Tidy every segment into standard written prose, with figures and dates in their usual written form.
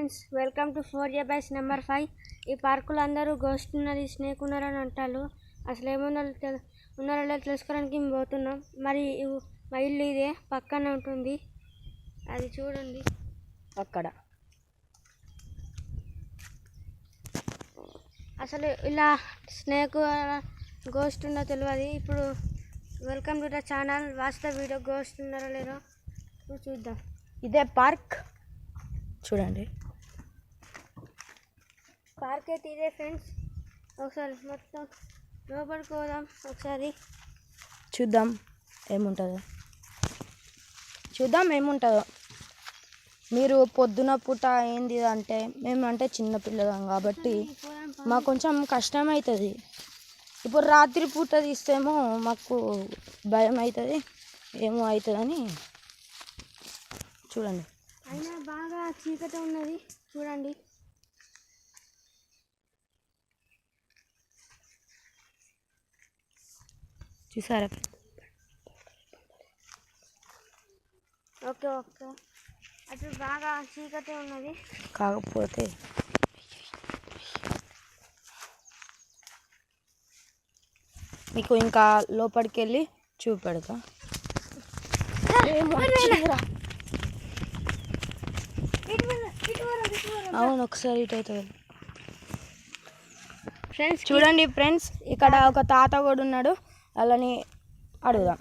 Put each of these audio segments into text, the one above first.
Friends, welcome to 4A బైస్ number 5. ఈ పార్కులో అందరూ గోస్ట్ ఉన్నది, స్నేక్ ఉన్నారని అంటారు. అసలు ఉన్నారో లేదో తెలుసుకోవడానికి మేము పోతున్నాం. మరి మా ఇల్లు ఇదే పక్కనే ఉంటుంది, అది చూడండి అక్కడ. అసలు ఇలా స్నేక్ గోస్ట్ ఉందో తెలియదు. ఇప్పుడు welcome to the channel, watch the video. Ghost ఉన్నారో లేదో చూద్దాం. ఇదే పార్క్ చూడండి. పార్క్ అయితే ఇదే ఫ్రెండ్స్. ఒకసారి మొత్తం లోపలికి పోదాం, ఒకసారి చూద్దాం ఏముంటుందో. మీరు పొద్దున పూట ఏంది అంటే, మేమంటే చిన్నపిల్లలం కాబట్టి మాకు కొంచెం కష్టం అవుతుంది. ఇప్పుడు రాత్రి పూట తీస్తేమో మాకు భయం అవుతుంది, ఏమో అవుతుందని. చూడండి, అయినా బాగా చీకటి ఉన్నది, చూడండి. చూసారా? ఓకే అటు బాగా చీకటి ఉన్నది. కాకపోతే మీకు ఇంకా లోపలికి వెళ్ళి చూపెడతా. అవును, ఒకసారి ఇటు అవుతుంది ఫ్రెండ్స్. చూడండి ఫ్రెండ్స్, ఇక్కడ ఒక తాత కూడా ఉన్నాడు. అలాని అడుగుదాం.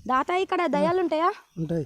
తాత, ఇక్కడ దయ్యాలు ఉంటాయా? ఉంటాయి.